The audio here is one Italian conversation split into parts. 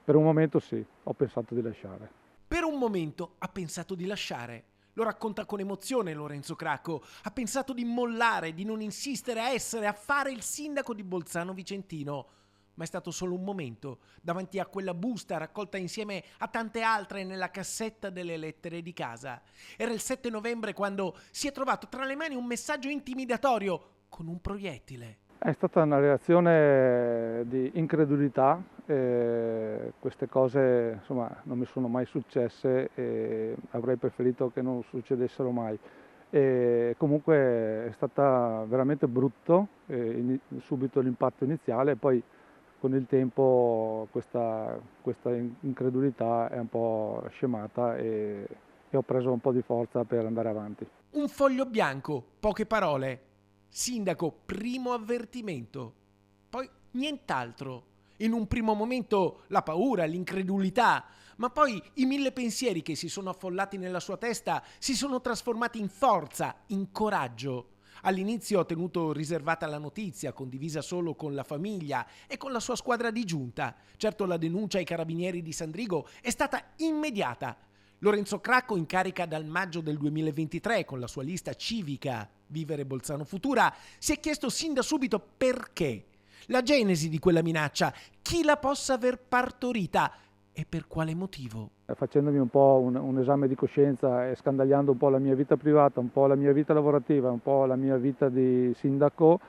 Per un momento sì, ho pensato di lasciare. Per un momento ha pensato di lasciare. Lo racconta con emozione Lorenzo Cracco. Ha pensato di mollare, di non insistere a fare il sindaco di Bolzano Vicentino. Ma è stato solo un momento, davanti a quella busta raccolta insieme a tante altre nella cassetta delle lettere di casa. Era il 7 novembre quando si è trovato tra le mani un messaggio intimidatorio con un proiettile. È stata una reazione di incredulità, queste cose insomma non mi sono mai successe e avrei preferito che non succedessero mai. E comunque è stata veramente brutto, subito l'impatto iniziale, e poi con il tempo questa incredulità è un po' scemata e ho preso un po' di forza per andare avanti. Un foglio bianco, poche parole. Sindaco, primo avvertimento. Poi nient'altro. In un primo momento la paura, l'incredulità, ma poi i mille pensieri che si sono affollati nella sua testa si sono trasformati in forza, in coraggio. All'inizio ha tenuto riservata la notizia, condivisa solo con la famiglia e con la sua squadra di giunta. Certo, la denuncia ai carabinieri di Sandrigo è stata immediata. Lorenzo Cracco, in carica dal maggio del 2023 con la sua lista civica Vivere Bolzano Futura, si è chiesto sin da subito perché, la genesi di quella minaccia, chi la possa aver partorita e per quale motivo. Facendomi un po' un esame di coscienza e scandagliando un po' la mia vita privata, un po' la mia vita lavorativa, un po' la mia vita di sindaco,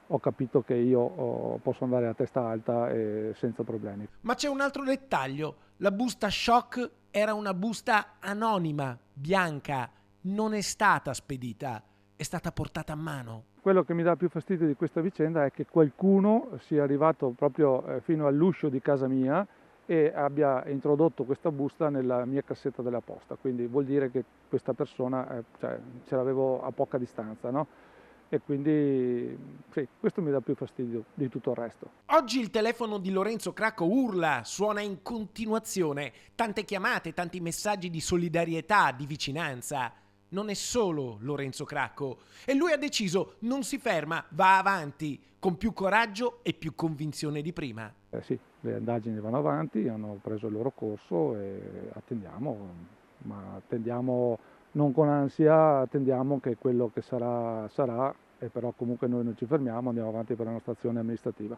ho capito che io posso andare a testa alta e senza problemi. Ma c'è un altro dettaglio, la busta shock era una busta anonima, bianca, non è stata spedita, è stata portata a mano. Quello che mi dà più fastidio di questa vicenda è che qualcuno sia arrivato proprio fino all'uscio di casa mia e abbia introdotto questa busta nella mia cassetta della posta, quindi vuol dire che questa persona cioè, ce l'avevo a poca distanza, no? E quindi sì, questo mi dà più fastidio di tutto il resto. Oggi il telefono di Lorenzo Cracco urla, suona in continuazione, tante chiamate, tanti messaggi di solidarietà, di vicinanza. Non è solo Lorenzo Cracco e lui ha deciso, non si ferma, va avanti, con più coraggio e più convinzione di prima. Sì, le indagini vanno avanti, hanno preso il loro corso e attendiamo, ma attendiamo non con ansia, attendiamo che quello che sarà sarà, e però comunque noi non ci fermiamo, andiamo avanti per la nostra azione amministrativa.